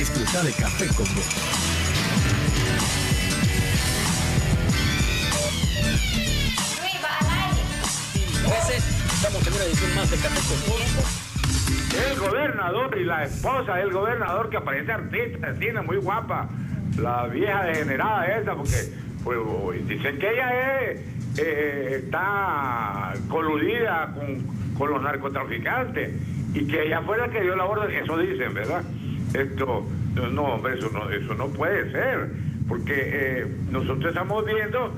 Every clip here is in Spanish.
Disfruta de Café con Vos. Estamos en una edición más de Café con Vos. El gobernador y la esposa del gobernador, que parece artista, tiene muy guapa, la vieja degenerada esa, porque pues, dicen que ella está coludida con los narcotraficantes y que ella fue la que dio la orden. Eso dicen, ¿verdad? No, hombre, eso no puede ser, porque nosotros estamos viendo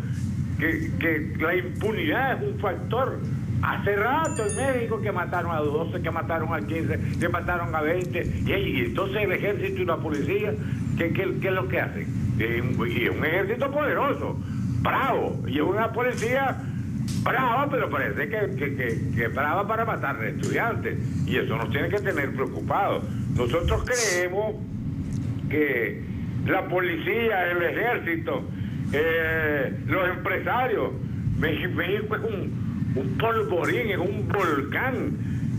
que la impunidad es un factor. Hace rato en México que mataron a 12, que mataron a 15, que mataron a 20, y entonces el ejército y la policía, ¿qué es lo que hacen? Y un ejército poderoso, bravo, y una policía brava, pero parece que brava para matar estudiantes, y eso nos tiene que tener preocupados. Nosotros creemos que la policía, el ejército, los empresarios, México es un polvorín, es un volcán,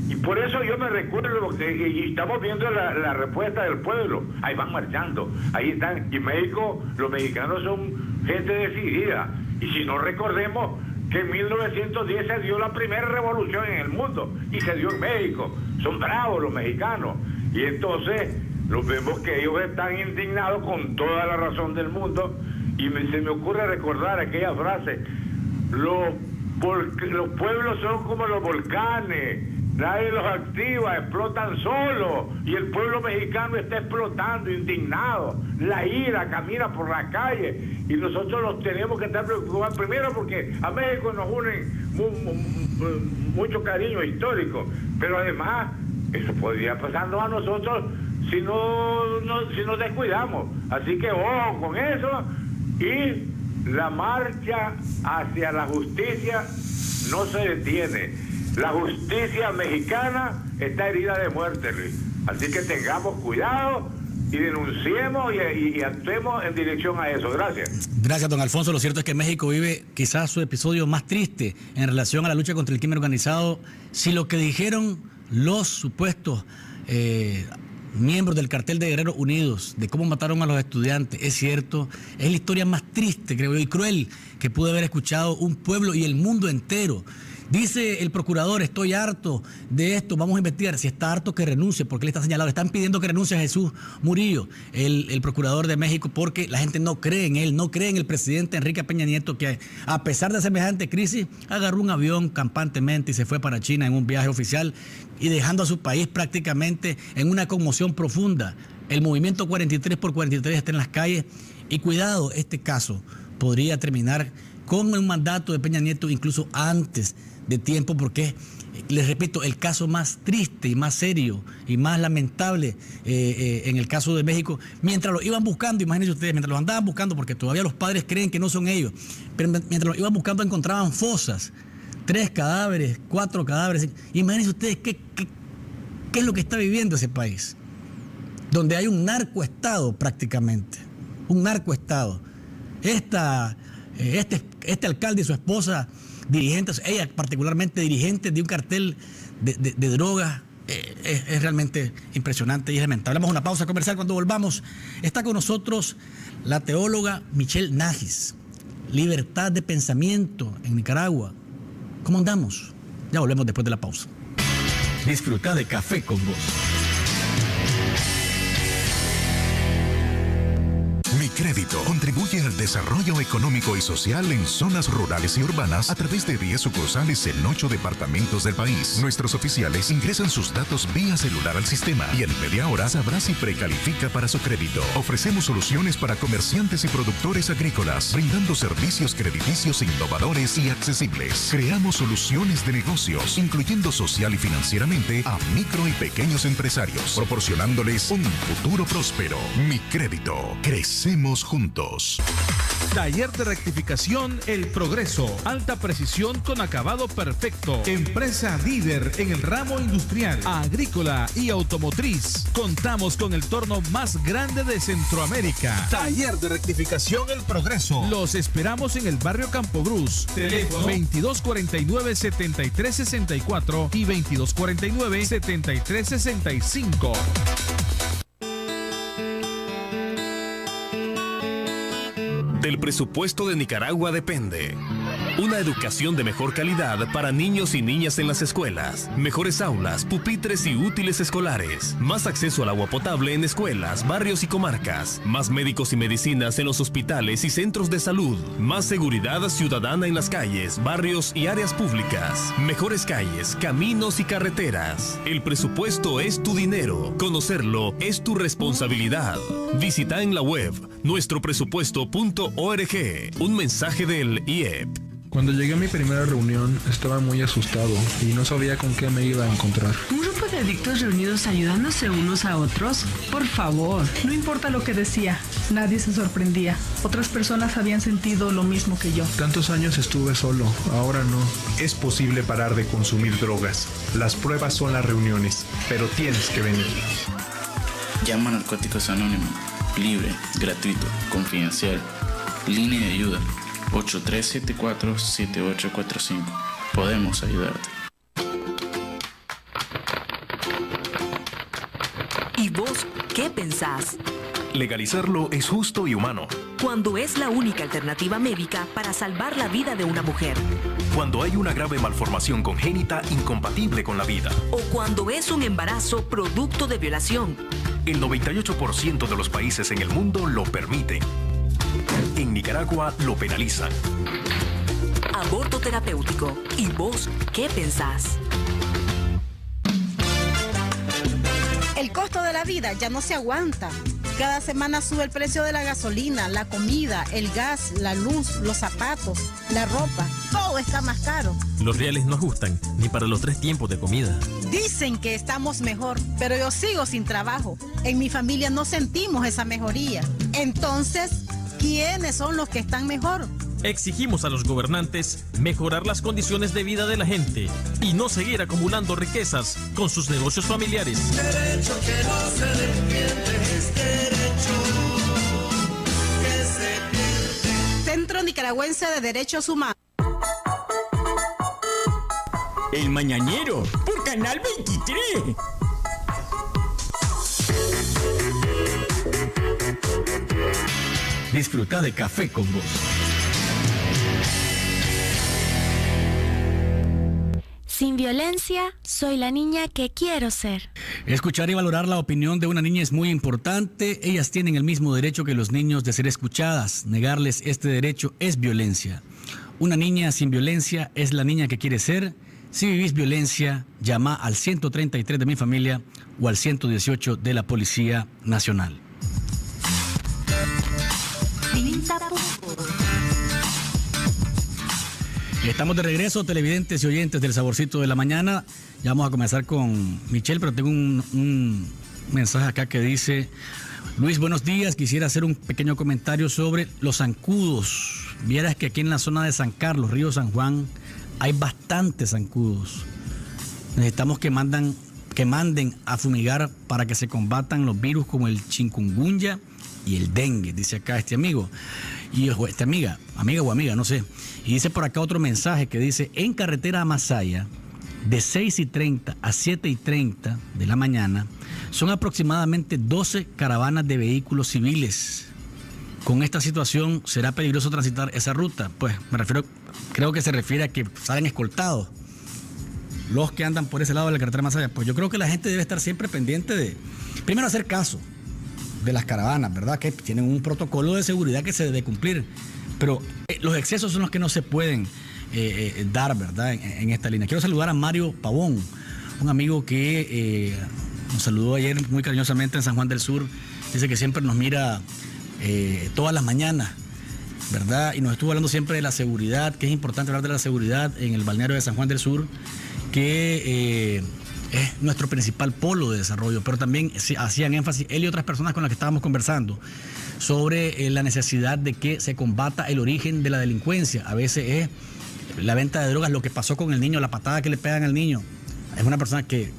y por eso yo me recuerdo y estamos viendo la respuesta del pueblo. Ahí van marchando, ahí están, y México, los mexicanos son gente decidida, y si no, recordemos que en 1910 se dio la primera revolución en el mundo y se dio en México. Son bravos los mexicanos, y entonces los vemos que ellos están indignados con toda la razón del mundo, y se me ocurre recordar aquella frase: los pueblos son como los volcanes, nadie los activa, explotan solos, y el pueblo mexicano está explotando, indignado, la ira camina por la calle, y nosotros los tenemos que estar preocupados, primero porque a México nos unen mucho cariño histórico, pero además eso podría pasarnos a nosotros si nos descuidamos, así que ojo con eso. Y la marcha hacia la justicia no se detiene. La justicia mexicana está herida de muerte, Luis. Así que tengamos cuidado y denunciemos y actuemos en dirección a eso. Gracias. Gracias, don Alfonso. Lo cierto es que México vive quizás su episodio más triste en relación a la lucha contra el crimen organizado. Si lo que dijeron los supuestos miembros del cartel de Guerreros Unidos, de cómo mataron a los estudiantes, es cierto, es la historia más triste, creo yo, y cruel que pudo haber escuchado un pueblo y el mundo entero. Dice el procurador: estoy harto de esto, vamos a investigar. Si está harto, que renuncie, porque él está señalado. Están pidiendo que renuncie a Jesús Murillo, el procurador de México, porque la gente no cree en él, no cree en el presidente Enrique Peña Nieto, que a pesar de semejante crisis, agarró un avión campantemente y se fue para China en un viaje oficial, y dejando a su país prácticamente en una conmoción profunda. El movimiento 43 por 43 está en las calles, y cuidado, este caso podría terminar con un mandato de Peña Nieto incluso antes de tiempo, porque, les repito, el caso más triste y más serio y más lamentable en el caso de México, mientras lo iban buscando, imagínense ustedes, mientras lo andaban buscando, porque todavía los padres creen que no son ellos, pero mientras lo iban buscando encontraban fosas, 3 cadáveres, 4 cadáveres. Imagínense ustedes qué es lo que está viviendo ese país, donde hay un narcoestado prácticamente, un narcoestado. Este alcalde y su esposa, dirigentes, ella particularmente dirigentes de un cartel de drogas, es realmente impresionante y es lamentable. Vamos a una pausa comercial. Cuando volvamos, está con nosotros la teóloga Michelle Najis. Libertad de pensamiento en Nicaragua. ¿Cómo andamos? Ya volvemos después de la pausa. Disfruta de Café con Vos. Crédito contribuye al desarrollo económico y social en zonas rurales y urbanas a través de 10 sucursales en 8 departamentos del país. Nuestros oficiales ingresan sus datos vía celular al sistema y en media hora sabrá si precalifica para su crédito. Ofrecemos soluciones para comerciantes y productores agrícolas, brindando servicios crediticios innovadores y accesibles. Creamos soluciones de negocios, incluyendo social y financieramente a micro y pequeños empresarios, proporcionándoles un futuro próspero. Mi Crédito. Crecemos juntos. Taller de rectificación El Progreso. Alta precisión con acabado perfecto. Empresa líder en el ramo industrial, agrícola y automotriz. Contamos con el torno más grande de Centroamérica. Taller de rectificación El Progreso. Los esperamos en el barrio Campo Cruz. Teléfono 2249-7364 y 2249-7365. del presupuesto de Nicaragua depende. Una educación de mejor calidad para niños y niñas en las escuelas. Mejores aulas, pupitres y útiles escolares. Más acceso al agua potable en escuelas, barrios y comarcas. Más médicos y medicinas en los hospitales y centros de salud. Más seguridad ciudadana en las calles, barrios y áreas públicas. Mejores calles, caminos y carreteras. El presupuesto es tu dinero. Conocerlo es tu responsabilidad. Visita en la web nuestropresupuesto.org. Un mensaje del IEP. Cuando llegué a mi primera reunión estaba muy asustado y no sabía con qué me iba a encontrar. ¿Un grupo de adictos reunidos ayudándose unos a otros? Por favor. No importa lo que decía, nadie se sorprendía. Otras personas habían sentido lo mismo que yo. Tantos años estuve solo, ahora no. Es posible parar de consumir drogas. Las pruebas son las reuniones, pero tienes que venir. Llama a Narcóticos Anónimos. Libre, gratuito, confidencial. Línea de ayuda. 8374-7845. Podemos ayudarte. ¿Y vos qué pensás? Legalizarlo es justo y humano. Cuando es la única alternativa médica para salvar la vida de una mujer. Cuando hay una grave malformación congénita incompatible con la vida. O cuando es un embarazo producto de violación. El 98% de los países en el mundo lo permiten. En Nicaragua lo penalizan. Aborto terapéutico. ¿Y vos qué pensás? El costo de la vida ya no se aguanta. Cada semana sube el precio de la gasolina, la comida, el gas, la luz, los zapatos, la ropa. Todo está más caro. Los reales no ajustan ni para los 3 tiempos de comida. Dicen que estamos mejor, pero yo sigo sin trabajo. En mi familia no sentimos esa mejoría. Entonces, ¿quiénes son los que están mejor? Exigimos a los gobernantes mejorar las condiciones de vida de la gente y no seguir acumulando riquezas con sus negocios familiares. Derecho que no se defiende es derecho que se pierde. Centro Nicaragüense de Derechos Humanos. El Mañanero por Canal 23. Disfruta de Café con Vos. Sin violencia, soy la niña que quiero ser. Escuchar y valorar la opinión de una niña es muy importante. Ellas tienen el mismo derecho que los niños de ser escuchadas. Negarles este derecho es violencia. Una niña sin violencia es la niña que quiere ser. Si vivís violencia, llama al 133 de Mi Familia o al 118 de la Policía Nacional. Estamos de regreso, televidentes y oyentes del Saborcito de la Mañana. Ya vamos a comenzar con Michelle, pero tengo un mensaje acá que dice: Luis, buenos días, quisiera hacer un pequeño comentario sobre los zancudos. Vieras que aquí en la zona de San Carlos, Río San Juan, hay bastantes zancudos. Necesitamos que manden a fumigar para que se combatan los virus como el chikungunya y el dengue, dice acá este amigo. Y esta amiga o amiga, no sé. Y dice por acá otro mensaje que dice: en carretera a Masaya, de 6:30 a 7:30 de la mañana, son aproximadamente 12 caravanas de vehículos civiles. Con esta situación, ¿será peligroso transitar esa ruta? Pues creo que se refiere a que salen escoltados los que andan por ese lado de la carretera Masaya. Pues yo creo que la gente debe estar siempre pendiente de, primero, hacer caso de las caravanas, ¿verdad? Que tienen un protocolo de seguridad que se debe cumplir. Pero los excesos son los que no se pueden dar, ¿verdad? En esta línea. Quiero saludar a Mario Pavón, un amigo que nos saludó ayer muy cariñosamente en San Juan del Sur. Dice que siempre nos mira todas las mañanas, ¿verdad? Y nos estuvo hablando siempre de la seguridad, que es importante hablar de la seguridad en el balneario de San Juan del Sur, que es nuestro principal polo de desarrollo, pero también hacían énfasis él y otras personas con las que estábamos conversando sobre la necesidad de que se combata el origen de la delincuencia. A veces es la venta de drogas, lo que pasó con el niño, la patada que le pegan al niño. Es una persona que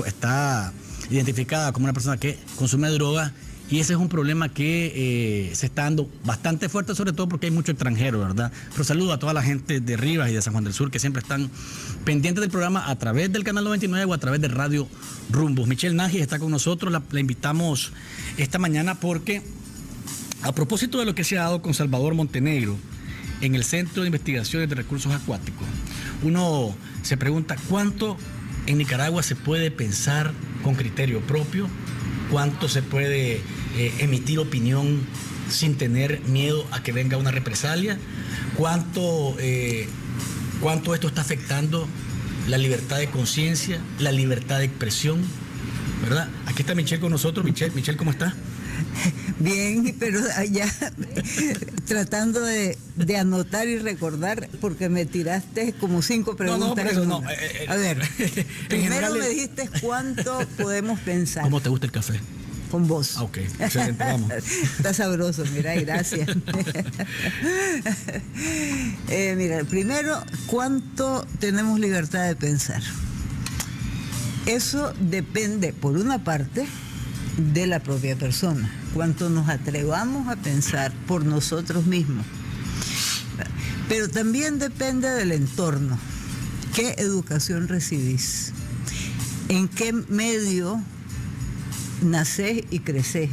está identificada como una persona que consume drogas, y ese es un problema que se está dando bastante fuerte, sobre todo porque hay mucho extranjero, ¿verdad? Pero saludo a toda la gente de Rivas y de San Juan del Sur que siempre están pendientes del programa a través del Canal 99 o a través de Radio Rumbos. Michelle Nagy está con nosotros, la invitamos esta mañana porque A propósito de lo que se ha dado con Salvador Montenegro en el Centro de Investigaciones de Recursos Acuáticos, uno se pregunta cuánto en Nicaragua se puede pensar con criterio propio, cuánto se puede emitir opinión sin tener miedo a que venga una represalia, cuánto esto está afectando la libertad de conciencia, la libertad de expresión, ¿verdad? Aquí está Michelle con nosotros. Michelle, ¿cómo está? Bien, pero allá tratando de anotar y recordar, porque me tiraste como 5 preguntas. No, por eso no. A ver, primero general, me dijiste cuánto podemos pensar. ¿Cómo te gusta el café? Con vos. Ok, excelente, vamos. Está sabroso, mira, gracias. Mira, primero, ¿cuánto tenemos libertad de pensar? Eso depende, por una parte, de la propia persona, cuánto nos atrevamos a pensar por nosotros mismos. Pero también depende del entorno. ¿Qué educación recibís? ¿En qué medio nacés y crecés?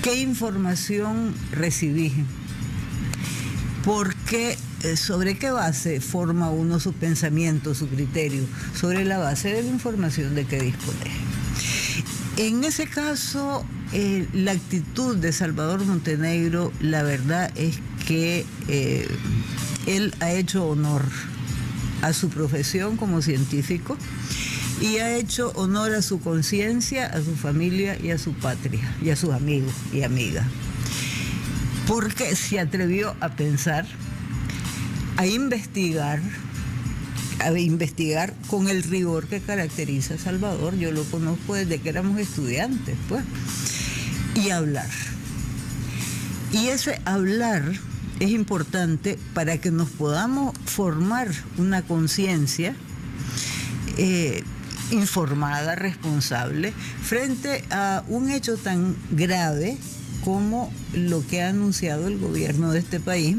¿Qué información recibís? Porque ¿sobre qué base forma uno su pensamiento, su criterio? Sobre la base de la información de que disponés. En ese caso, la actitud de Salvador Montenegro, la verdad es que él ha hecho honor a su profesión como científico y ha hecho honor a su conciencia, a su familia y a su patria, y a sus amigos y amigas. Porque se atrevió a pensar, a investigar con el rigor que caracteriza a Salvador. Yo lo conozco desde que éramos estudiantes, pues, y hablar. Y ese hablar es importante para que nos podamos formar una conciencia informada, responsable, frente a un hecho tan grave como lo que ha anunciado el gobierno de este país,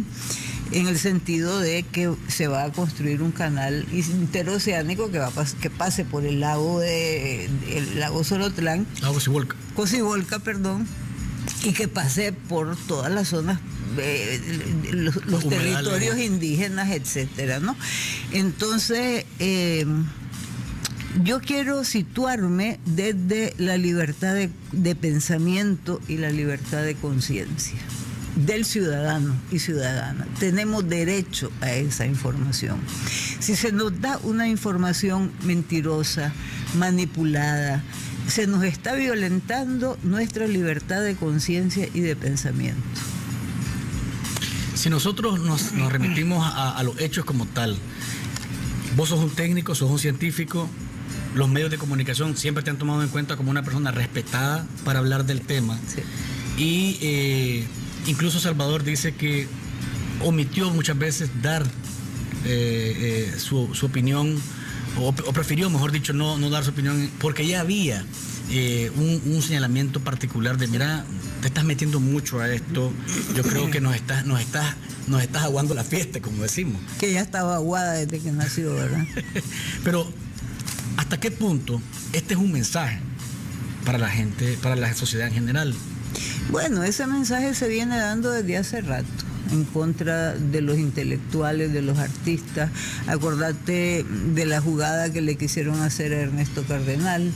en el sentido de que se va a construir un canal interoceánico que pase por el lago Solotlán. Lago Cocibolca, perdón, y que pase por todas las zonas, los territorios indígenas, etcétera, ¿no? Entonces, yo quiero situarme desde la libertad de pensamiento y la libertad de conciencia del ciudadano y ciudadana. Tenemos derecho a esa información. Si se nos da una información mentirosa, manipulada, se nos está violentando nuestra libertad de conciencia y de pensamiento. Si nosotros nos remitimos a los hechos como tal, vos sos un técnico, sos un científico, los medios de comunicación siempre te han tomado en cuenta como una persona respetada para hablar del tema. Sí. Y incluso Salvador dice que omitió muchas veces dar su opinión, o prefirió, mejor dicho, no dar su opinión, porque ya había un señalamiento particular de, mira, te estás metiendo mucho a esto, yo creo que nos estás aguando la fiesta, como decimos. Que ya estaba aguada desde que nació, ¿verdad? Pero, ¿hasta qué punto este es un mensaje para la gente, para la sociedad en general? Bueno, ese mensaje se viene dando desde hace rato, en contra de los intelectuales, de los artistas. Acordate de la jugada que le quisieron hacer a Ernesto Cardenal,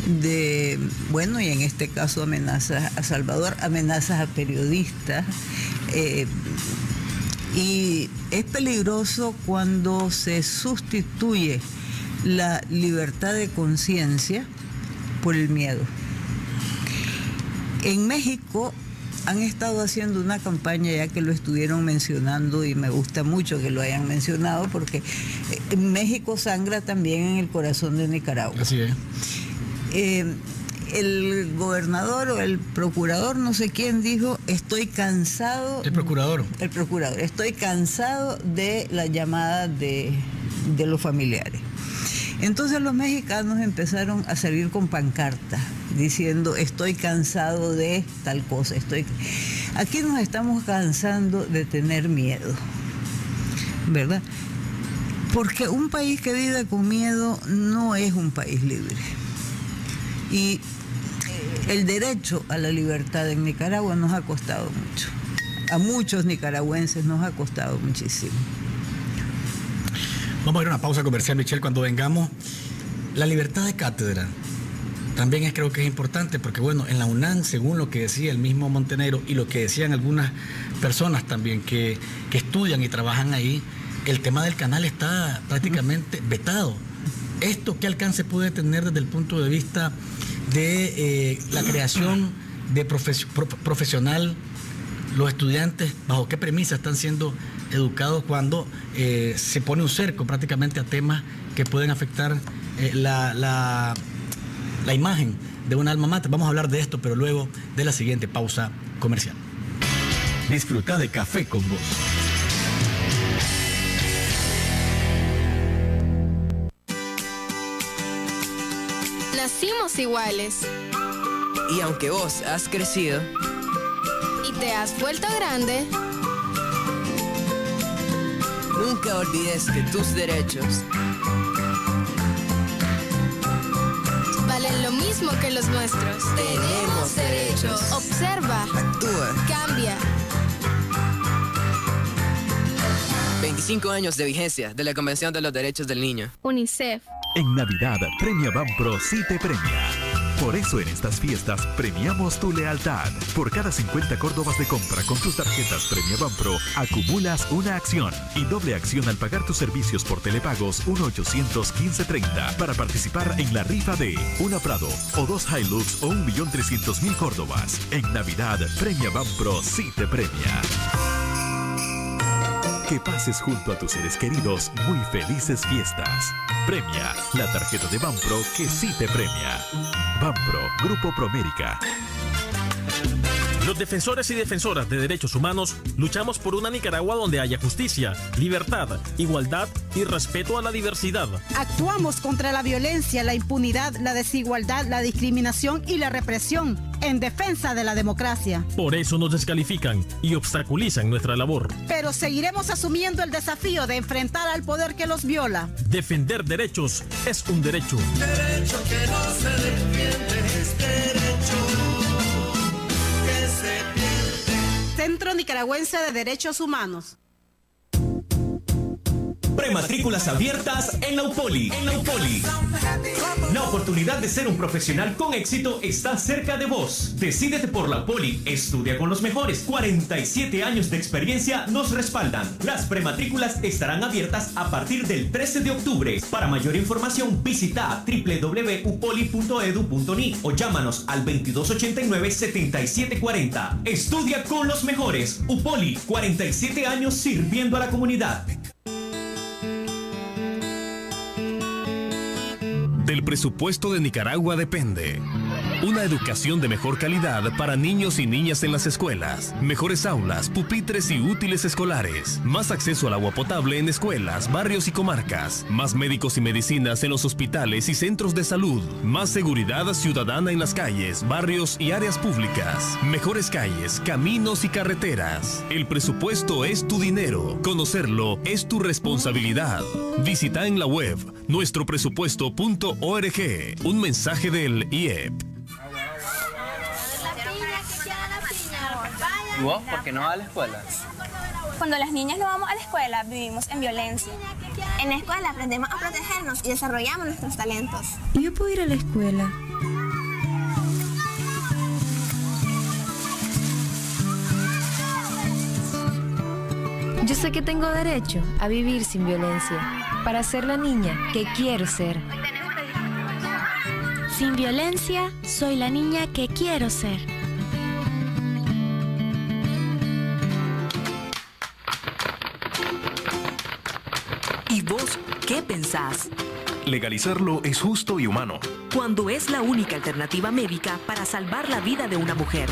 y en este caso amenazas a Salvador, amenazas a periodistas. Y es peligroso cuando se sustituye la libertad de conciencia por el miedo. En México han estado haciendo una campaña, ya que lo estuvieron mencionando, y me gusta mucho que lo hayan mencionado, porque México sangra también en el corazón de Nicaragua. Así es. El gobernador o el procurador, no sé quién, dijo, estoy cansado... El procurador. El procurador. Estoy cansado de las llamadas de los familiares. Entonces los mexicanos empezaron a salir con pancartas diciendo, estoy cansado de tal cosa. Aquí nos estamos cansando de tener miedo, ¿verdad? Porque un país que vive con miedo no es un país libre. Y el derecho a la libertad en Nicaragua nos ha costado mucho. A muchos nicaragüenses nos ha costado muchísimo. Vamos a ir a una pausa comercial, Michelle. Cuando vengamos, la libertad de cátedra también creo que es importante, porque bueno, en la UNAM, según lo que decía el mismo Montenegro y lo que decían algunas personas también que estudian y trabajan ahí, el tema del canal está prácticamente vetado. ¿Esto qué alcance puede tener desde el punto de vista de la creación de profesional? Los estudiantes, ¿bajo qué premisas están siendo educados cuando se pone un cerco prácticamente a temas que pueden afectar la imagen de un alma mater? Vamos a hablar de esto, pero luego de la siguiente pausa comercial. Disfruta de Café con Vos. Nacimos iguales. Y aunque vos has crecido y te has vuelto grande, nunca olvides que tus derechos valen lo mismo que los nuestros. Tenemos derechos. Observa. Actúa. Cambia. 25 años de vigencia de la Convención de los Derechos del Niño. UNICEF. En Navidad, Premia Banpro sí te premia. Por eso en estas fiestas premiamos tu lealtad. Por cada 50 córdobas de compra con tus tarjetas Premia Banpro, acumulas una acción y doble acción al pagar tus servicios por telepagos 1-800-1530 para participar en la rifa de una Prado o 2 Hilux o 1.300.000 córdobas. En Navidad, Premia Banpro sí te premia. Que pases junto a tus seres queridos muy felices fiestas. Premia, la tarjeta de Banpro que sí te premia. Banpro, Grupo Promérica. Los defensores y defensoras de derechos humanos luchamos por una Nicaragua donde haya justicia, libertad, igualdad y respeto a la diversidad. Actuamos contra la violencia, la impunidad, la desigualdad, la discriminación y la represión en defensa de la democracia. Por eso nos descalifican y obstaculizan nuestra labor. Pero seguiremos asumiendo el desafío de enfrentar al poder que los viola. Defender derechos es un derecho. Derecho que no se defiende es derecho que se pierde. Centro Nicaragüense de Derechos Humanos. Prematrículas abiertas en la UPOLI. La oportunidad de ser un profesional con éxito está cerca de vos. Decídete por la UPOLI. Estudia con los mejores. 47 años de experiencia nos respaldan. Las prematrículas estarán abiertas a partir del 13 de octubre. Para mayor información visita www.upoli.edu.ni o llámanos al 2289-7740. Estudia con los mejores. UPOLI, 47 años sirviendo a la comunidad. Del presupuesto de Nicaragua depende una educación de mejor calidad para niños y niñas en las escuelas, mejores aulas, pupitres y útiles escolares, más acceso al agua potable en escuelas, barrios y comarcas, más médicos y medicinas en los hospitales y centros de salud, más seguridad ciudadana en las calles, barrios y áreas públicas, mejores calles, caminos y carreteras. El presupuesto es tu dinero. Conocerlo es tu responsabilidad. Visita en la web nuestropresupuesto.org. Un mensaje del IEP. ¿Y vos por qué no vas a la escuela? Cuando las niñas no vamos a la escuela, vivimos en violencia. En la escuela aprendemos a protegernos y desarrollamos nuestros talentos. ¿Y yo puedo ir a la escuela? Yo sé que tengo derecho a vivir sin violencia, para ser la niña que quiero ser. Sin violencia, soy la niña que quiero ser. ¿Y vos qué pensás? Legalizarlo es justo y humano. Cuando es la única alternativa médica para salvar la vida de una mujer.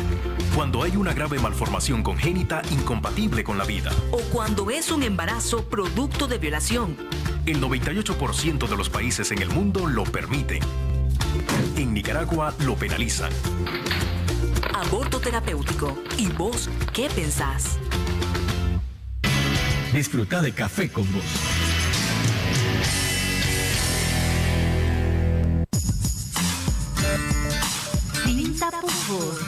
Cuando hay una grave malformación congénita incompatible con la vida. O cuando es un embarazo producto de violación. El 98% de los países en el mundo lo permiten. En Nicaragua lo penalizan. Aborto terapéutico. ¿Y vos qué pensás? Disfruta de Café con Vos. Sin tapujos.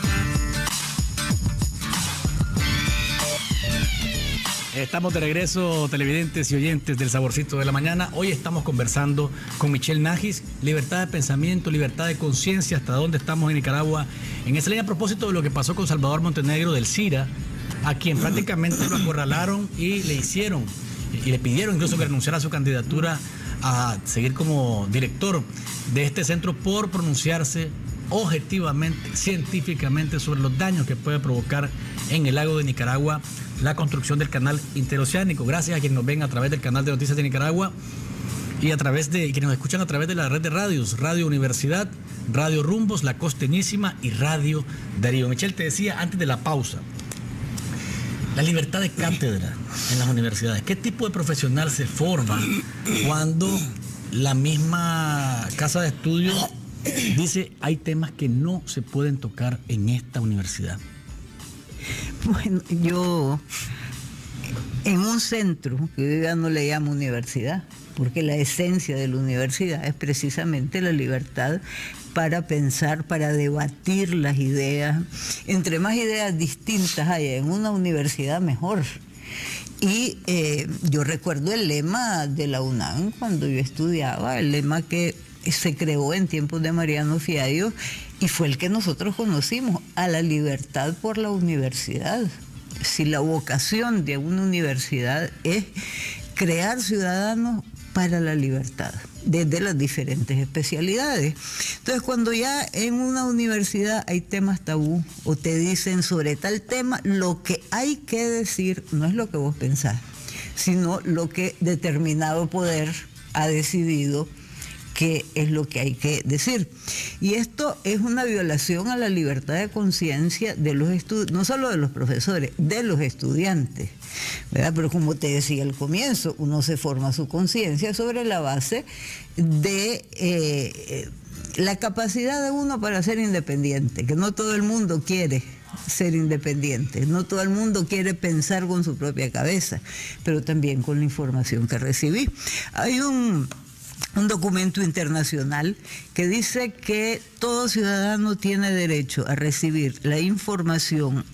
Estamos de regreso, televidentes y oyentes del Saborcito de la Mañana. Hoy estamos conversando con Michelle Najis, libertad de pensamiento, libertad de conciencia, hasta dónde estamos en Nicaragua. En esa ley, a propósito de lo que pasó con Salvador Montenegro del CIRA, a quien prácticamente lo acorralaron y le hicieron, y le pidieron incluso que renunciara a su candidatura a seguir como director de este centro por pronunciarse objetivamente, científicamente, sobre los daños que puede provocar en el lago de Nicaragua la construcción del canal interoceánico. Gracias a quienes nos ven a través del canal de Noticias de Nicaragua y a través de quienes nos escuchan a través de la red de radios, Radio Universidad, Radio Rumbos, La Costeñísima y Radio Darío. Michelle, te decía antes de la pausa, la libertad de cátedra en las universidades. ¿Qué tipo de profesional se forma cuando la misma casa de estudio dice hay temas que no se pueden tocar en esta universidad? Bueno, yo en un centro, que yo ya no le llamo universidad, porque la esencia de la universidad es precisamente la libertad para pensar, para debatir las ideas. Entre más ideas distintas haya en una universidad, mejor. Y yo recuerdo el lema de la UNAM cuando yo estudiaba, el lema que se creó en tiempos de Mariano Fiallo y fue el que nosotros conocimos, a la libertad por la universidad. Si la vocación de una universidad es crear ciudadanos para la libertad, desde las diferentes especialidades. Entonces, cuando ya en una universidad hay temas tabú o te dicen sobre tal tema, lo que hay que decir no es lo que vos pensás, sino lo que determinado poder ha decidido que es lo que hay que decir. Y esto es una violación a la libertad de conciencia de los estudiantes, no solo de los profesores, de los estudiantes, ¿verdad? Pero como te decía al comienzo, uno se forma su conciencia sobre la base de la capacidad de uno para ser independiente, que no todo el mundo quiere ser independiente, no todo el mundo quiere pensar con su propia cabeza, pero también con la información que recibí. Hay un documento internacional que dice que todo ciudadano tiene derecho a recibir la información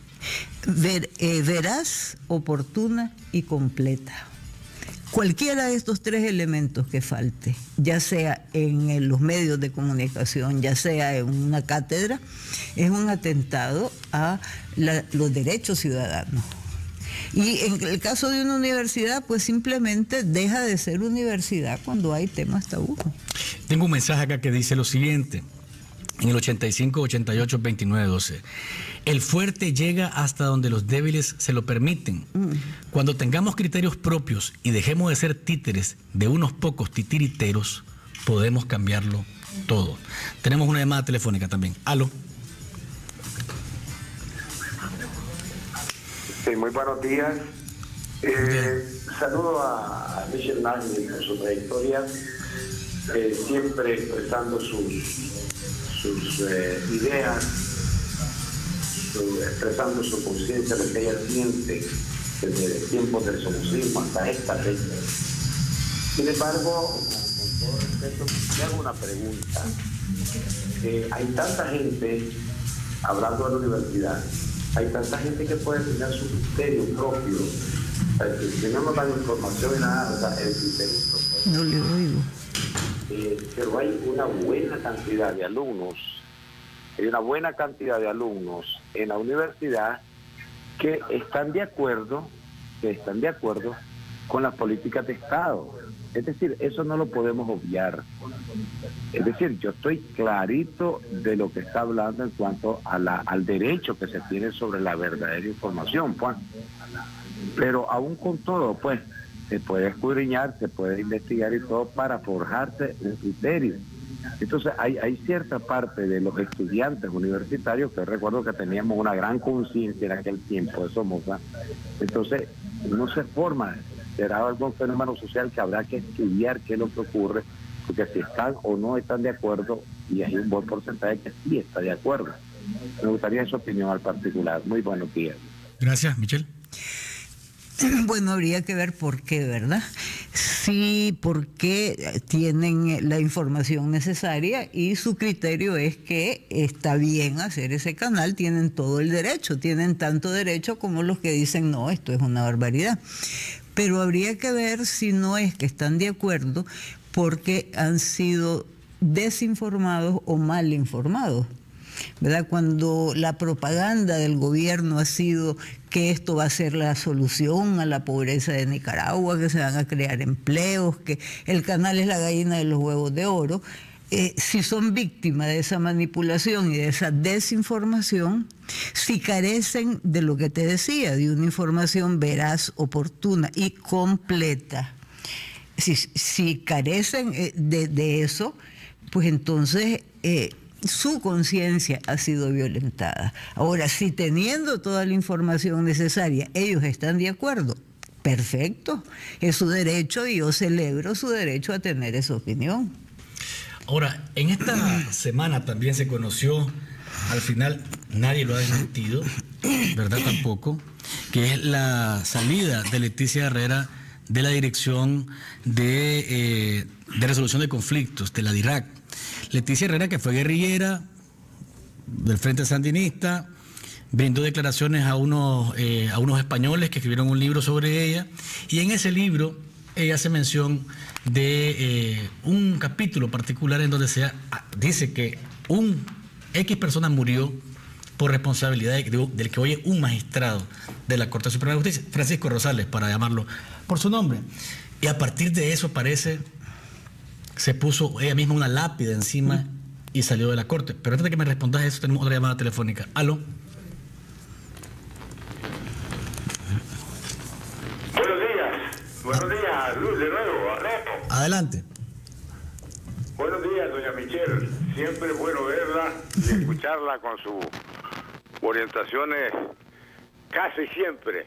veraz, oportuna y completa. Cualquiera de estos tres elementos que falte, ya sea en los medios de comunicación, ya sea en una cátedra, es un atentado a los derechos ciudadanos. Y en el caso de una universidad, pues simplemente deja de ser universidad cuando hay temas tabú. Tengo un mensaje acá que dice lo siguiente, en el 85-88-29-12. El fuerte llega hasta donde los débiles se lo permiten. Cuando tengamos criterios propios y dejemos de ser títeres de unos pocos titiriteros, podemos cambiarlo todo. Tenemos una llamada telefónica también. Aló. Sí, muy buenos días. Saludo a Michelle Najis por su trayectoria, siempre expresando sus ideas, expresando su conciencia de lo que ella siente desde tiempos del socialismo hasta esta fecha. Sin embargo, con todo respeto, me hago una pregunta. Hay tanta gente hablando de la universidad, hay tanta gente que puede tener su criterio propio. Si no nos dan información y nada, o sea, el criterio propio. No le oigo. Pero hay una buena cantidad de alumnos, en la universidad que están de acuerdo con las políticas de Estado. Es decir, eso no lo podemos obviar. Es decir, yo estoy clarito de lo que está hablando en cuanto a al derecho que se tiene sobre la verdadera información, pues. Pero aún con todo, pues, se puede escudriñar, se puede investigar y todo para forjarse un criterio. Entonces hay cierta parte de los estudiantes universitarios que recuerdo que teníamos una gran conciencia en aquel tiempo de Somoza. Entonces no se forma, será algún fenómeno social que habrá que estudiar qué es lo que ocurre, porque si están o no están de acuerdo, y hay un buen porcentaje que sí está de acuerdo. Me gustaría su opinión al particular. Muy buenos días. Gracias, Michelle. Bueno, habría que ver por qué, ¿verdad? sí, porque tienen la información necesaria y su criterio es que está bien hacer ese canal, tienen todo el derecho, tienen tanto derecho como los que dicen no, esto es una barbaridad. Pero habría que ver si no es que están de acuerdo porque han sido desinformados o mal informados, ¿verdad? Cuando la propaganda del gobierno ha sido que esto va a ser la solución a la pobreza de Nicaragua, que se van a crear empleos, que el canal es la gallina de los huevos de oro, si son víctimas de esa manipulación y de esa desinformación, si carecen de lo que te decía, de una información veraz, oportuna y completa, si carecen de eso, pues entonces su conciencia ha sido violentada. Ahora, si teniendo toda la información necesaria, ellos están de acuerdo, perfecto, es su derecho y yo celebro su derecho a tener esa opinión. Ahora, en esta semana también se conoció, al final nadie lo ha desmentido, ¿verdad? Tampoco, que es la salida de Leticia Herrera de la Dirección de Resolución de Conflictos, de la DIRAC. Leticia Herrera, que fue guerrillera del Frente Sandinista, brindó declaraciones a unos españoles que escribieron un libro sobre ella, y en ese libro ella hace mención de un capítulo particular en donde dice que un X persona murió por responsabilidad del que hoy es un magistrado de la Corte Suprema de Justicia, Francisco Rosales, para llamarlo por su nombre. Y a partir de eso se puso ella misma una lápida encima y salió de la Corte. Pero antes de que me respondas eso, tenemos otra llamada telefónica. ¿Aló? Buenos días, Luz, de nuevo, Arreto. Adelante. Buenos días, doña Michelle. Siempre es bueno verla y escucharla con sus orientaciones casi siempre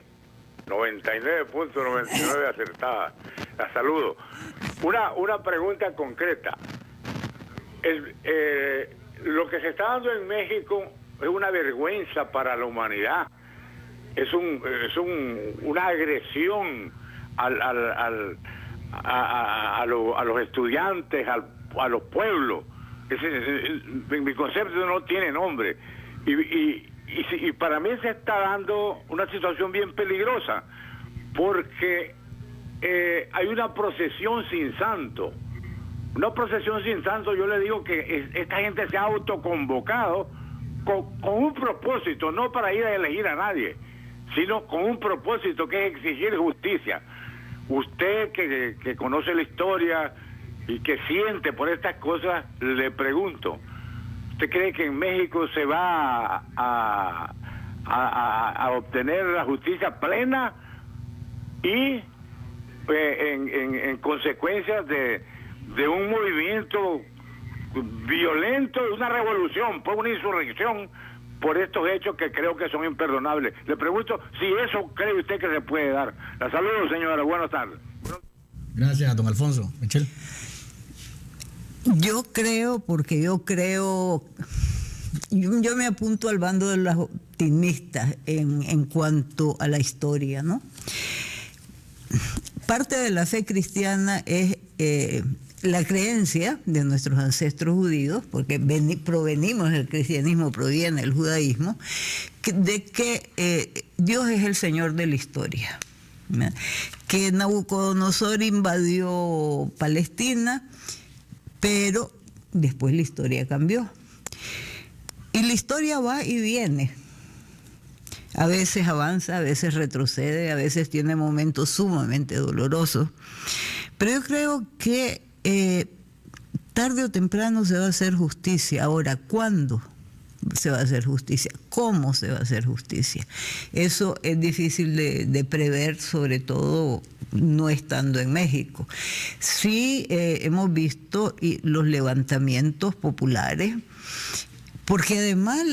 99.99 acertadas. La saludo. Una pregunta concreta. Lo que se está dando en México es una vergüenza para la humanidad. Es una agresión a los estudiantes, a los pueblos. Mi concepto no tiene nombre. Y para mí se está dando una situación bien peligrosa, porque hay una procesión sin santo. Una procesión sin santo, yo le digo que esta gente se ha autoconvocado con un propósito, no para ir a elegir a nadie, sino con un propósito que es exigir justicia. Usted que conoce la historia y que siente por estas cosas, le pregunto, ¿usted cree que en México se va a obtener la justicia plena y en consecuencias de un movimiento violento, de una revolución, por una insurrección, por estos hechos que creo que son imperdonables? Le pregunto si eso cree usted que se puede dar. La saludo, señora. Buenas tardes. Gracias, don Alfonso. Michelle. Yo me apunto al bando de los optimistas en cuanto a la historia, ¿no? Parte de la fe cristiana es la creencia de nuestros ancestros judíos, porque provenimos del cristianismo, proviene del judaísmo, de que Dios es el Señor de la historia, ¿no? Que Nabucodonosor invadió Palestina, pero después la historia cambió. Y la historia va y viene. A veces avanza, a veces retrocede, a veces tiene momentos sumamente dolorosos. Pero yo creo que tarde o temprano se va a hacer justicia. Ahora, ¿cuándo se va a hacer justicia? ¿Cómo se va a hacer justicia? Eso es difícil de prever, sobre todo no estando en México. Sí hemos visto los levantamientos populares, porque además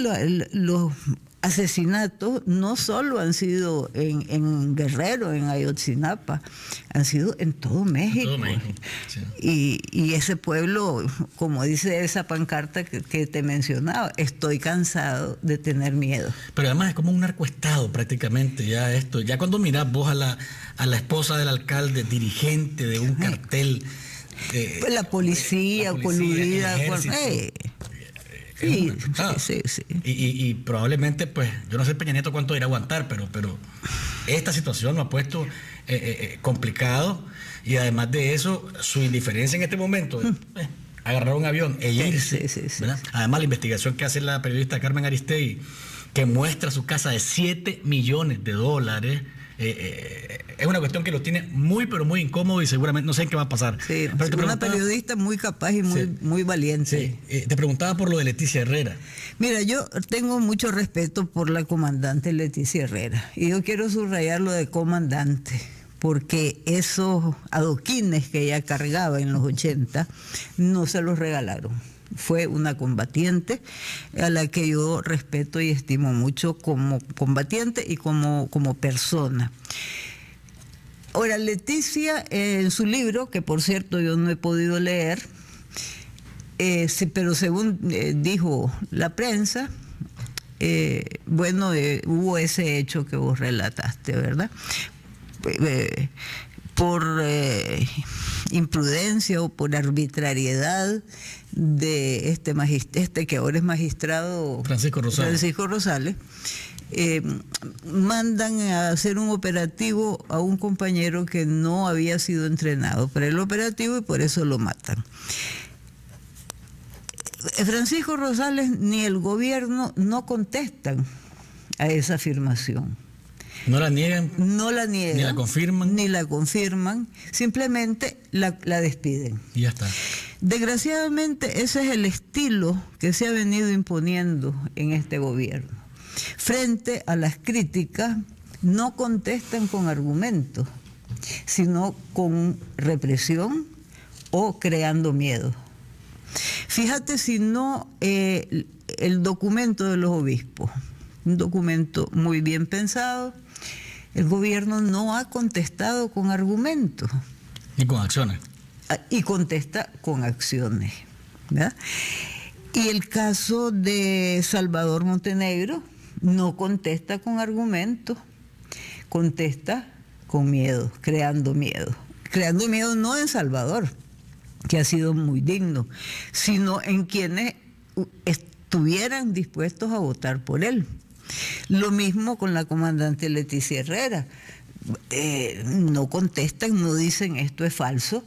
asesinatos no solo han sido en Guerrero, en Ayotzinapa, han sido en todo México. Sí. Y ese pueblo, como dice esa pancarta que te mencionaba, estoy cansado de tener miedo. Pero además es como un narcoestado prácticamente, ya esto. Ya cuando mirás vos a la esposa del alcalde, dirigente de un cartel. Pues la policía coludida con... Sí. Y probablemente, pues, yo no sé Peña Nieto cuánto irá a aguantar, pero esta situación lo ha puesto complicado, y además de eso, su indiferencia en este momento, agarrar un avión e irse. Además, la investigación que hace la periodista Carmen Aristegui, que muestra su casa de $7 millones, es una cuestión que lo tiene muy, pero muy incómodo, y seguramente no sé en qué va a pasar. Sí, pero una periodista muy capaz y muy valiente. Sí. Te preguntaba por lo de Leticia Herrera. Mira, yo tengo mucho respeto por la comandante Leticia Herrera, y yo quiero subrayar lo de comandante, porque esos adoquines que ella cargaba en los 80 no se los regalaron. Fue una combatiente a la que yo respeto y estimo mucho como combatiente y como persona. Ahora, Leticia, en su libro, que por cierto yo no he podido leer, pero según dijo la prensa, hubo ese hecho que vos relataste, ¿verdad? Por imprudencia o por arbitrariedad de este que ahora es magistrado Francisco Rosales, mandan a hacer un operativo a un compañero que no había sido entrenado para el operativo, y por eso lo matan. Francisco Rosales ni el gobierno no contestan a esa afirmación. ¿No la niegan? No la niegan. ¿Ni la confirman? Ni la confirman, simplemente la despiden. Y ya está. Desgraciadamente, ese es el estilo que se ha venido imponiendo en este gobierno. Frente a las críticas, no contestan con argumentos, sino con represión o creando miedo. Fíjate si no el documento de los obispos, un documento muy bien pensado. El gobierno no ha contestado con argumentos. Ni con acciones. Y contesta con acciones, ¿verdad? Y el caso de Salvador Montenegro no contesta con argumentos, contesta con miedo, creando miedo. Creando miedo no en Salvador, que ha sido muy digno, sino en quienes estuvieran dispuestos a votar por él. Lo mismo con la comandante Leticia Herrera. No contestan, no dicen esto es falso,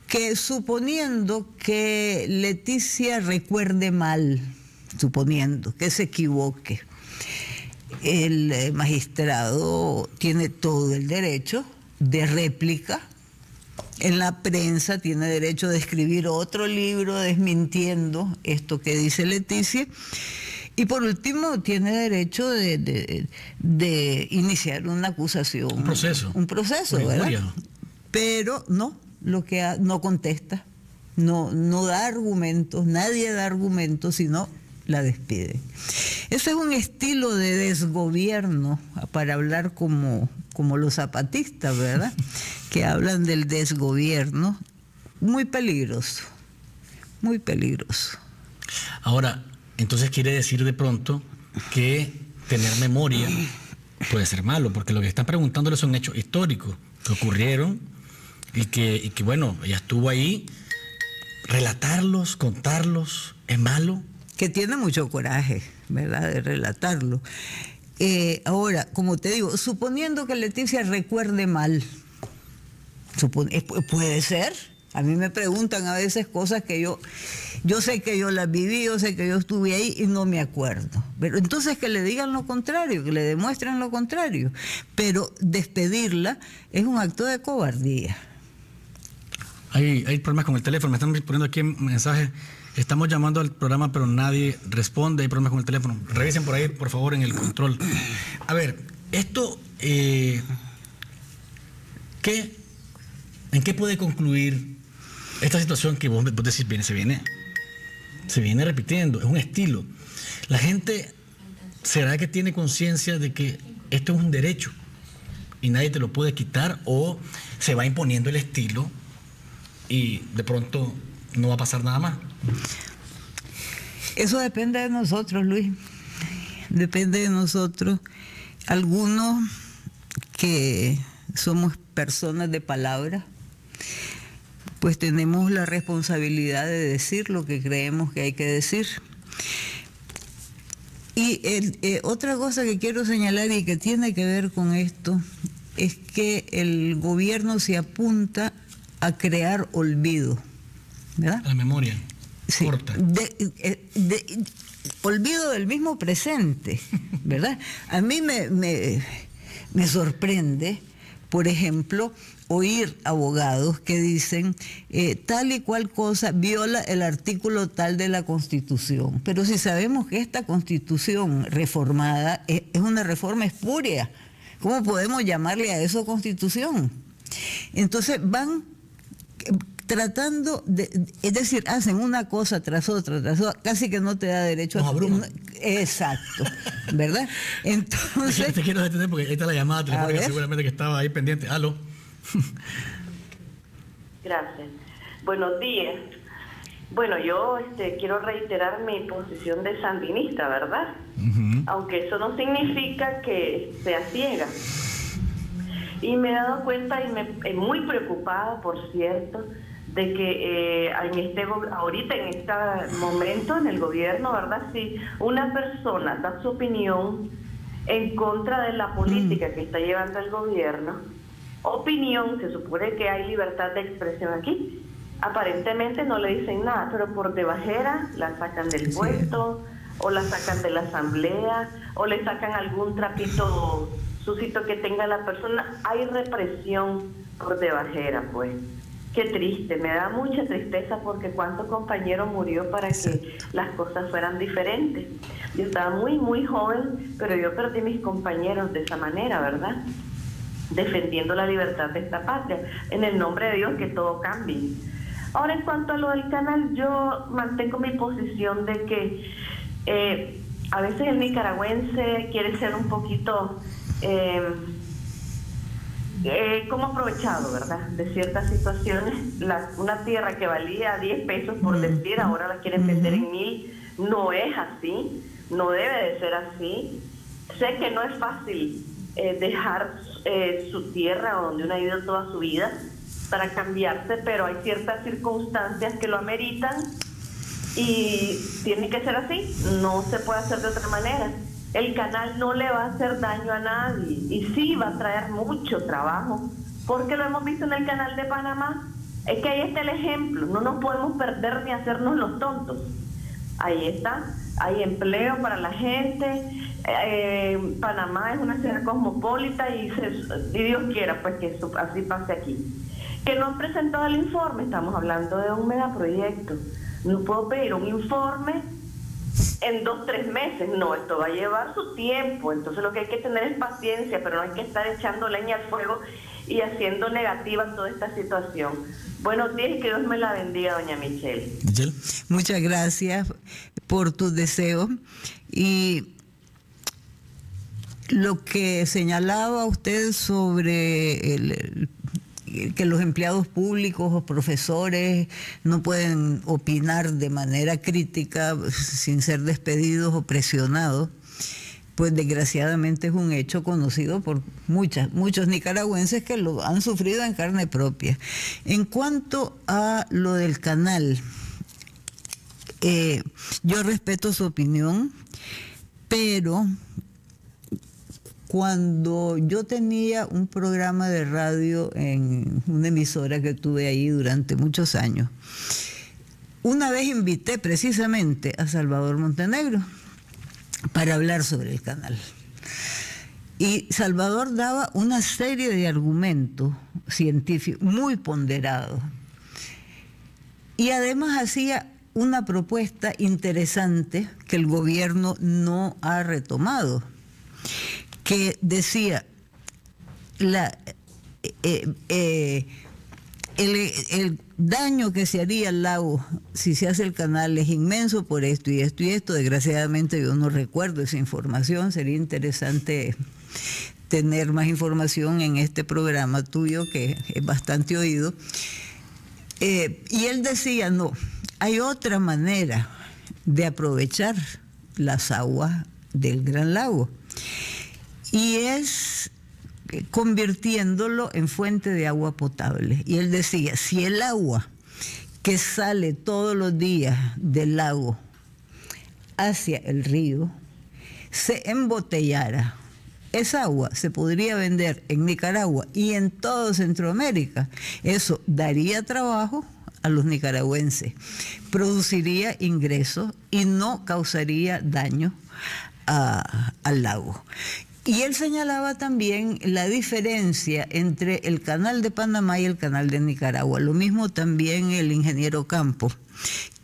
que suponiendo que Leticia recuerde mal, suponiendo que se equivoque, el magistrado tiene todo el derecho de réplica. En la prensa tiene derecho de escribir otro libro desmintiendo esto que dice Leticia. Y por último, tiene derecho de iniciar una acusación. Un proceso. Un proceso, ¿verdad? Pero no, no contesta, no da argumentos, nadie da argumentos, sino la despide. Ese es un estilo de desgobierno, para hablar como los zapatistas, ¿verdad? Que hablan del desgobierno, muy peligroso, muy peligroso. Ahora, entonces quiere decir de pronto que tener memoria puede ser malo, porque lo que están preguntándole son hechos históricos que ocurrieron y que bueno, ella estuvo ahí. Relatarlos, contarlos, ¿es malo? Que tiene mucho coraje, ¿verdad?, de relatarlo. Ahora, como te digo, suponiendo que Leticia recuerde mal, puede ser. A mí me preguntan a veces cosas que yo sé que yo las viví, yo sé que yo estuve ahí y no me acuerdo. Pero entonces que le digan lo contrario, que le demuestren lo contrario. Pero despedirla es un acto de cobardía. Hay problemas con el teléfono, me están poniendo aquí mensajes. Estamos llamando al programa, pero nadie responde. Hay problemas con el teléfono. Revisen por ahí, por favor, en el control. A ver, esto, ¿en qué puede concluir esta situación que vos decís se viene repitiendo? Es un estilo. La gente ¿será que tiene conciencia de que esto es un derecho y nadie te lo puede quitar, o se va imponiendo el estilo y de pronto no va a pasar nada más? Eso depende de nosotros, Luis. Depende de nosotros. Algunos que somos personas de palabra, pues tenemos la responsabilidad de decir lo que creemos que hay que decir. Y otra cosa que quiero señalar y que tiene que ver con esto es que el gobierno se apunta a crear olvido, ¿verdad? La memoria. Sí, corta. Olvido del mismo presente, ¿verdad? A mí me sorprende, por ejemplo, oír abogados que dicen tal y cual cosa viola el artículo tal de la Constitución. Pero si sabemos que esta Constitución reformada es una reforma espuria, ¿cómo podemos llamarle a eso Constitución? Entonces van tratando es decir, hacen una cosa tras otra, casi que no te da derecho a... Exacto, ¿verdad? Entonces... Te quiero detener porque esta es la llamada telefónica seguramente que estaba ahí pendiente. Aló. Gracias. Buenos días. Bueno, yo quiero reiterar mi posición de sandinista, ¿verdad? Aunque eso no significa que sea ciega. Y me he dado cuenta y me muy preocupada, por cierto, de que ahorita en este momento en el gobierno, ¿verdad? Si una persona da su opinión en contra de la política que está llevando el gobierno, opinión, se supone que hay libertad de expresión aquí, aparentemente no le dicen nada, pero por debajera la sacan del puesto, o la sacan de la asamblea, o le sacan algún trapito sucito que tenga la persona. Hay represión por debajera, pues. Qué triste, me da mucha tristeza porque cuánto compañero murió para que las cosas fueran diferentes. Yo estaba muy joven, pero yo perdí mis compañeros de esa manera, ¿verdad? Defendiendo la libertad de esta patria, en el nombre de Dios, que todo cambie. Ahora, en cuanto a lo del canal, yo mantengo mi posición de que a veces el nicaragüense quiere ser un poquito como aprovechado, ¿verdad? De ciertas situaciones. Una tierra que valía 10 pesos, por decir, ahora la quieren vender en 1000. No es así, no debe de ser así. Sé que no es fácil dejar su tierra donde uno ha ido toda su vida para cambiarse, pero hay ciertas circunstancias que lo ameritan y tiene que ser así, no se puede hacer de otra manera. El canal no le va a hacer daño a nadie y sí va a traer mucho trabajo, porque lo hemos visto en el canal de Panamá. Es que ahí está el ejemplo, no nos podemos perder ni hacernos los tontos. Ahí está, hay empleo para la gente. Panamá es una ciudad cosmopolita y Dios quiera pues que así pase aquí. Que no han presentado el informe, estamos hablando de un megaproyecto. No puedo pedir un informe en 2-3 meses, no, esto va a llevar su tiempo. Entonces lo que hay que tener es paciencia, pero no hay que estar echando leña al fuego y haciendo negativa toda esta situación. Buenos días y que Dios me la bendiga, doña Michelle. Muchas gracias por tus deseos. Y lo que señalaba usted sobre que los empleados públicos o profesores no pueden opinar de manera crítica sin ser despedidos o presionados, pues desgraciadamente es un hecho conocido por muchos nicaragüenses que lo han sufrido en carne propia. En cuanto a lo del canal, yo respeto su opinión, pero cuando yo tenía un programa de radio en una emisora que tuve ahí durante muchos años, una vez invité precisamente a Salvador Montenegro para hablar sobre el canal. Y Salvador daba una serie de argumentos científicos muy ponderados. Y además hacía una propuesta interesante que el gobierno no ha retomado, que decía el daño que se haría al lago si se hace el canal es inmenso por esto y esto y esto. Desgraciadamente yo no recuerdo esa información. Sería interesante tener más información en este programa tuyo, que es bastante oído. Y él decía, no, hay otra manera de aprovechar las aguas del Gran Lago, y es convirtiéndolo en fuente de agua potable. Y él decía, si el agua que sale todos los días del lago hacia el río se embotellara, esa agua se podría vender en Nicaragua y en todo Centroamérica. Eso daría trabajo a los nicaragüenses, produciría ingresos y no causaría daño al lago. Y él señalaba también la diferencia entre el canal de Panamá y el canal de Nicaragua. Lo mismo también el ingeniero Campo,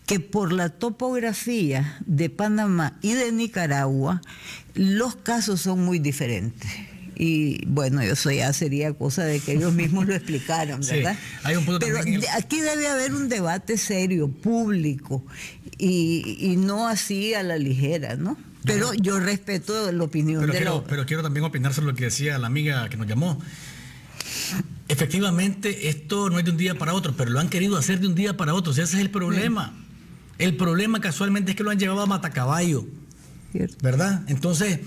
que por la topografía de Panamá y de Nicaragua, los casos son muy diferentes. Y bueno, eso ya sería cosa de que ellos mismos lo explicaran, ¿verdad? Sí, hay un punto. Pero aquí debe haber un debate serio, público, y no así a la ligera, ¿no? Pero yo respeto la opinión pero quiero también opinar sobre lo que decía la amiga que nos llamó. Efectivamente, esto no es de un día para otro, pero lo han querido hacer de un día para otro. O sea, ese es el problema. El problema casualmente es que lo han llevado a matacaballo, ¿verdad? Entonces,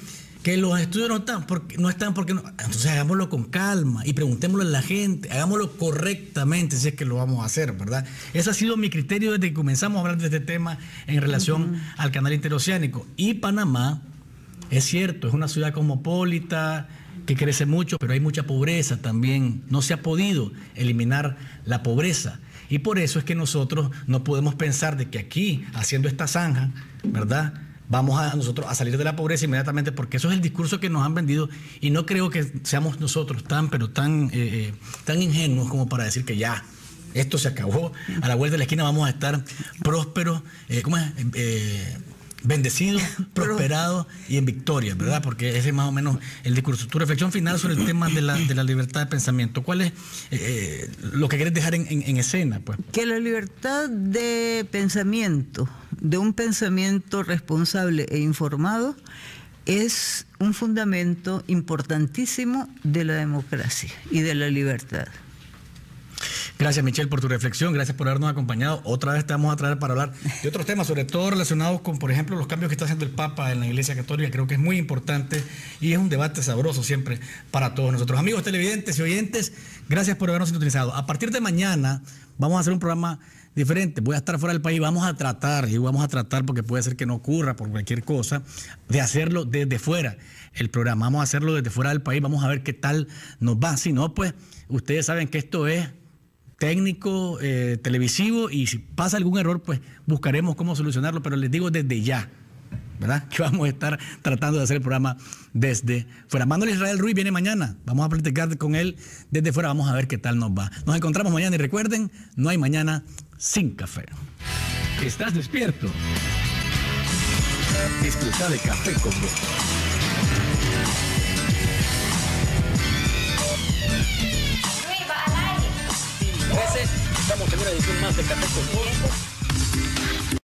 que los estudios no están porque no. Entonces hagámoslo con calma y preguntémoslo a la gente, hagámoslo correctamente si es que lo vamos a hacer, ¿verdad? Ese ha sido mi criterio desde que comenzamos a hablar de este tema en relación al canal interoceánico. Y Panamá, es cierto, es una ciudad cosmopolita que crece mucho, pero hay mucha pobreza también. No se ha podido eliminar la pobreza. Y por eso es que nosotros no podemos pensar de que aquí, haciendo esta zanja, ¿verdad?, vamos a nosotros a salir de la pobreza inmediatamente, porque eso es el discurso que nos han vendido, y no creo que seamos nosotros tan ingenuos como para decir que ya, esto se acabó, a la vuelta de la esquina vamos a estar prósperos, bendecidos, prosperados y en victoria, ¿verdad? Porque ese es más o menos el discurso. Tu reflexión final sobre el tema de la libertad de pensamiento, ¿cuál es lo que quieres dejar en escena, pues? Que la libertad de pensamiento, de un pensamiento responsable e informado, es un fundamento importantísimo de la democracia y de la libertad. Gracias, Michelle, por tu reflexión. Gracias por habernos acompañado. Otra vez te vamos a traer para hablar de otros temas, sobre todo relacionados con, por ejemplo, los cambios que está haciendo el Papa en la Iglesia Católica. Creo que es muy importante y es un debate sabroso siempre para todos nosotros. Amigos televidentes y oyentes, gracias por habernos sintonizado. A partir de mañana vamos a hacer un programa diferente. Voy a estar fuera del país. Vamos a tratar, porque puede ser que no ocurra por cualquier cosa, de hacerlo desde fuera el programa. Vamos a hacerlo desde fuera del país. Vamos a ver qué tal nos va. Si no, pues ustedes saben que esto es técnico, televisivo, y si pasa algún error, pues buscaremos cómo solucionarlo, pero les digo desde ya, ¿verdad?, que vamos a estar tratando de hacer el programa desde fuera. Manuel Israel Ruiz viene mañana, vamos a platicar con él desde fuera, vamos a ver qué tal nos va. Nos encontramos mañana y recuerden, no hay mañana sin café. ¿Estás despierto? Disfruta de Café con Vos. Estamos en una edición más de Café con Vos.